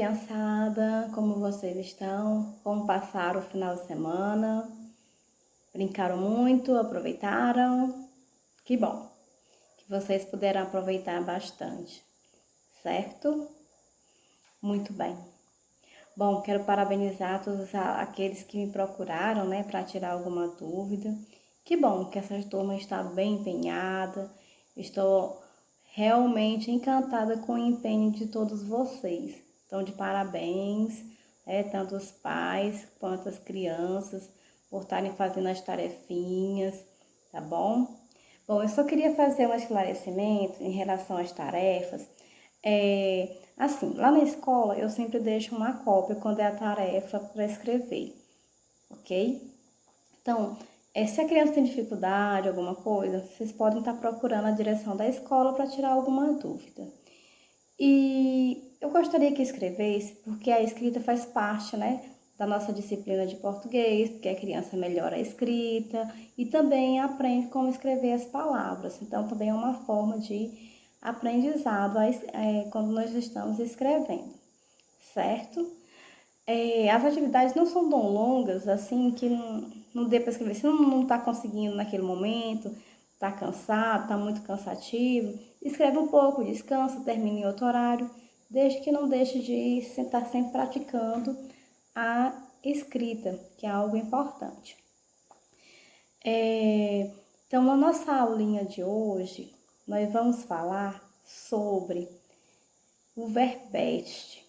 criançada, como vocês estão? Como passaram o final de semana? Brincaram muito? Aproveitaram? Que bom que vocês puderam aproveitar bastante, certo? Muito bem. Bom, quero parabenizar todos aqueles que me procuraram, né, para tirar alguma dúvida. Que bom que essa turma está bem empenhada. Estou realmente encantada com o empenho de todos vocês. Então, de parabéns, tanto os pais quanto as crianças, por estarem fazendo as tarefinhas, tá bom? Bom, eu só queria fazer um esclarecimento em relação às tarefas. Assim, lá na escola eu sempre deixo uma cópia quando é a tarefa para escrever, ok? Então, se a criança tem dificuldade, alguma coisa, vocês podem estar procurando a direção da escola para tirar alguma dúvida. E eu gostaria que escrevesse, porque a escrita faz parte, né, da nossa disciplina de português, porque a criança melhora a escrita e também aprende como escrever as palavras. Então, também é uma forma de aprendizado quando nós estamos escrevendo, certo? As atividades não são tão longas, assim, que não dê para escrever. Se não está conseguindo naquele momento, está cansado, está muito cansativo, escreve um pouco, descansa, termina em outro horário, desde que não deixe de estar sempre praticando a escrita, que é algo importante. Então, na nossa aulinha de hoje, nós vamos falar sobre o verbete.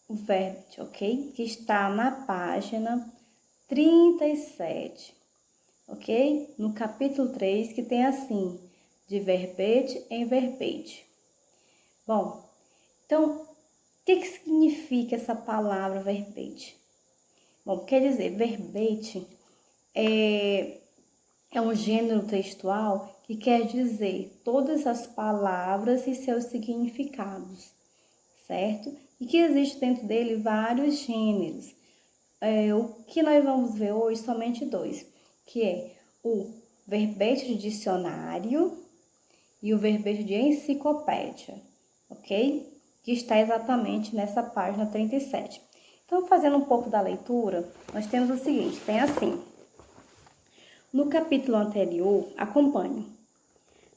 O verbete, ok? Que está na página 37, ok? No capítulo 3, que tem assim, de verbete em verbete. Bom, então, o que significa essa palavra verbete? Bom, quer dizer, verbete é um gênero textual que quer dizer todas as palavras e seus significados, certo? E que existe dentro dele vários gêneros. O que nós vamos ver hoje, somente dois, que é o verbete de dicionário e o verbete de enciclopédia, ok? Que está exatamente nessa página 37. Então, fazendo um pouco da leitura, nós temos o seguinte, tem assim. No capítulo anterior, acompanhe.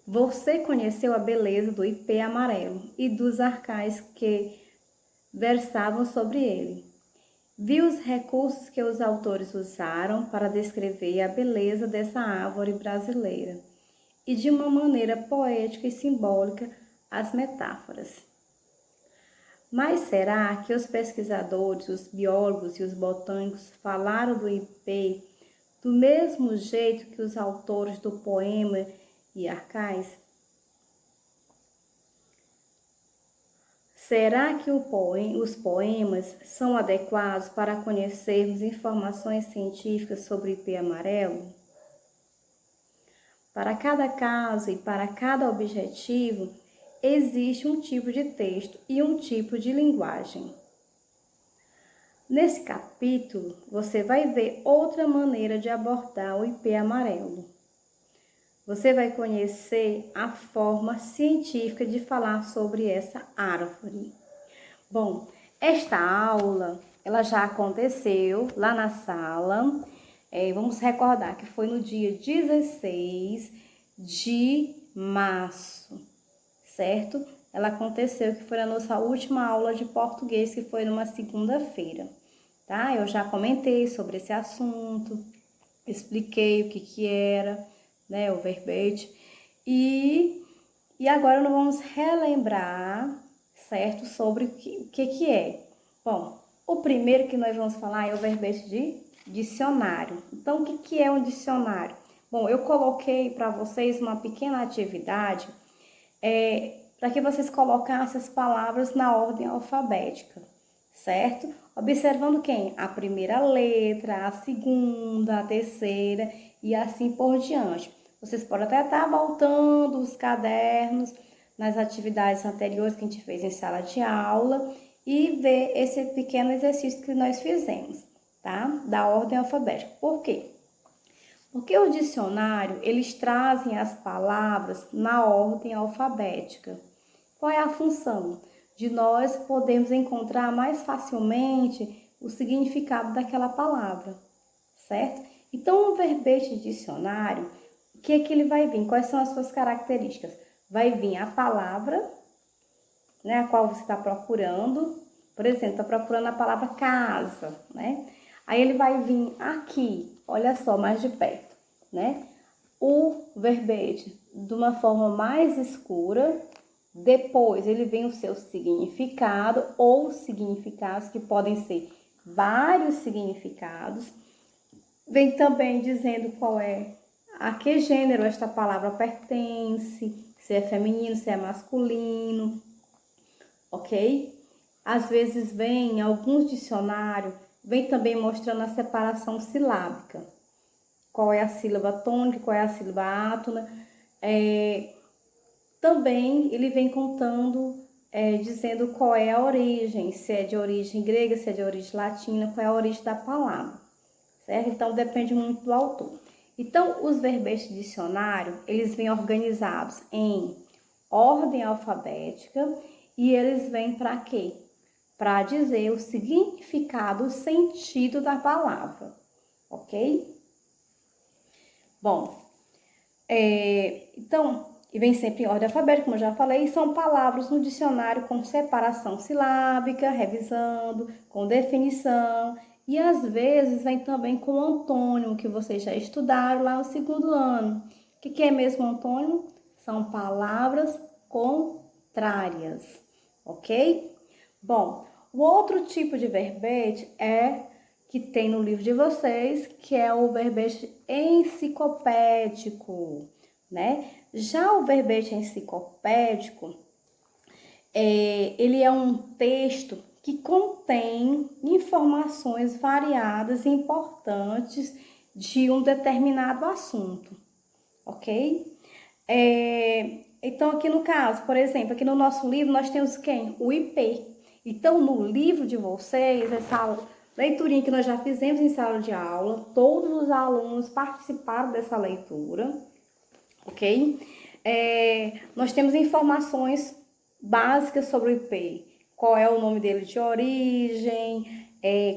Você conheceu a beleza do ipê amarelo e dos arcais que versavam sobre ele. Viu os recursos que os autores usaram para descrever a beleza dessa árvore brasileira e, de uma maneira poética e simbólica, as metáforas. Mas será que os pesquisadores, os biólogos e os botânicos falaram do ipê do mesmo jeito que os autores do poema e arcais? Será que os poemas são adequados para conhecermos informações científicas sobre o ipê amarelo? Para cada caso e para cada objetivo, existe um tipo de texto e um tipo de linguagem. Nesse capítulo, você vai ver outra maneira de abordar o ipê amarelo. Você vai conhecer a forma científica de falar sobre essa árvore. Bom, esta aula, ela já aconteceu lá na sala. Vamos recordar que foi no dia 16 de março, certo? Ela aconteceu, que foi a nossa última aula de português, que foi numa segunda-feira, tá? Eu já comentei sobre esse assunto, expliquei o que era, né, o verbete. E agora nós vamos relembrar, certo, sobre o que é. Bom, o primeiro que nós vamos falar é o verbete de dicionário. Então, o que é um dicionário? Bom, eu coloquei para vocês uma pequena atividade para que vocês colocassem as palavras na ordem alfabética, certo? Observando quem? A primeira letra, a segunda, a terceira e assim por diante. Vocês podem até estar voltando os cadernos nas atividades anteriores que a gente fez em sala de aula e ver esse pequeno exercício que nós fizemos, tá? Da ordem alfabética. Por quê? Porque o dicionário, eles trazem as palavras na ordem alfabética. Qual é a função? de nós podermos encontrar mais facilmente o significado daquela palavra, certo? Então, um verbete de dicionário, o que é que ele vai vir? Quais são as suas características? Vai vir a palavra, né, a qual você está procurando. Por exemplo, está procurando a palavra casa, né? Aí ele vai vir aqui, olha só, mais de perto, né? O verbete de uma forma mais escura, depois ele vem o seu significado ou significados, que podem ser vários significados. Vem também dizendo qual é, a que gênero esta palavra pertence, se é feminino, se é masculino, ok? Às vezes vem, em alguns dicionários, vem também mostrando a separação silábica. Qual é a sílaba tônica, qual é a sílaba átona. Também ele vem contando, dizendo qual é a origem, se é de origem grega, se é de origem latina, qual é a origem da palavra, certo? Então, depende muito do autor. Então, os verbetes de dicionário, eles vêm organizados em ordem alfabética e eles vêm para quê? Para dizer o significado, o sentido da palavra, ok? Bom, então, e vem sempre em ordem alfabética, como eu já falei, são palavras no dicionário com separação silábica, revisando, com definição, e às vezes vem também com antônimo, que vocês já estudaram lá no segundo ano. O que é mesmo antônimo? São palavras contrárias, ok? Bom, o outro tipo de verbete que tem no livro de vocês, que é o verbete enciclopédico, né? Já o verbete enciclopédico, ele é um texto que contém informações variadas e importantes de um determinado assunto, ok? Então, aqui no caso, por exemplo, aqui no nosso livro nós temos quem? O IP. Então, no livro de vocês, essa leiturinha que nós já fizemos em sala de aula, todos os alunos participaram dessa leitura, ok? Nós temos informações básicas sobre o IP. Qual é o nome dele de origem,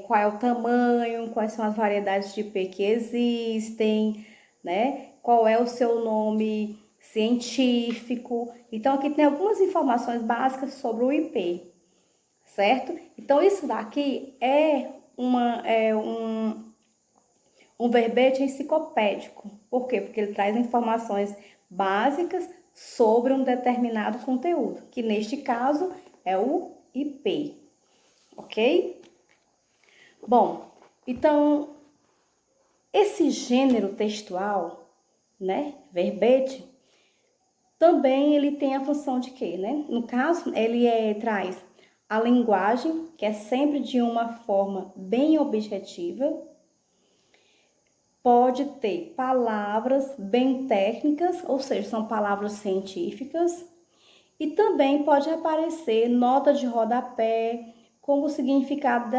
qual é o tamanho, quais são as variedades de IP que existem, né? Qual é o seu nome científico. Então, aqui tem algumas informações básicas sobre o IP, certo? Então, isso daqui é um verbete enciclopédico. Por quê? Porque ele traz informações básicas sobre um determinado conteúdo, que neste caso é o IP, ok? Bom, então, esse gênero textual, né, verbete, também ele tem a função de quê, né? No caso, ele traz a linguagem, que é sempre de uma forma bem objetiva, pode ter palavras bem técnicas, ou seja, são palavras científicas, e também pode aparecer nota de rodapé com o significado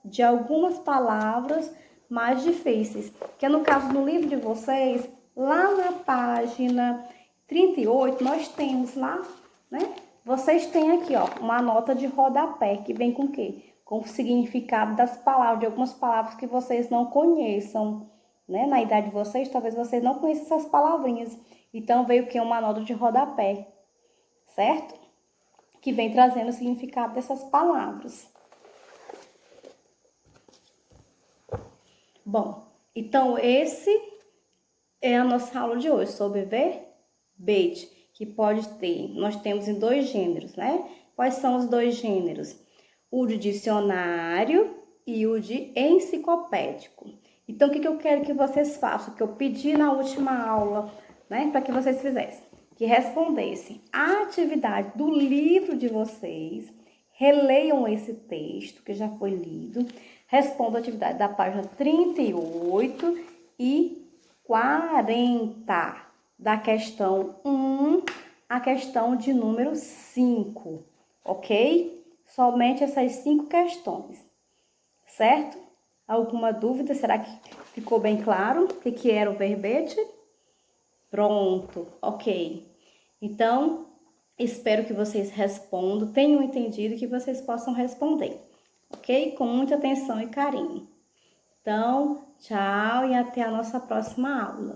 de algumas palavras mais difíceis, que é no caso do livro de vocês, lá na página 38, nós temos lá, né? Vocês têm aqui, ó, uma nota de rodapé, que vem com o quê? Com o significado das palavras, de algumas palavras que vocês não conheçam, né? Na idade de vocês, talvez vocês não conheçam essas palavrinhas. Então, veio aqui uma nota de rodapé, certo? Que vem trazendo o significado dessas palavras. Bom, então esse é a nossa aula de hoje sobre verbete, que pode ter, nós temos em dois gêneros, né? Quais são os dois gêneros? O de dicionário e o de enciclopédico. Então, o que eu quero que vocês façam? Que eu pedi na última aula, né? Para que vocês fizessem. Que respondessem a atividade do livro de vocês, releiam esse texto que já foi lido, respondam a atividade da página 38 e 40, da questão 1 à questão de número 5, ok? Somente essas 5 questões, certo? Alguma dúvida? Será que ficou bem claro o que era o verbete? Pronto, ok. Então, Espero que vocês respondam, tenham entendido e que vocês possam responder, ok? Com muita atenção e carinho. Então, tchau e até a nossa próxima aula.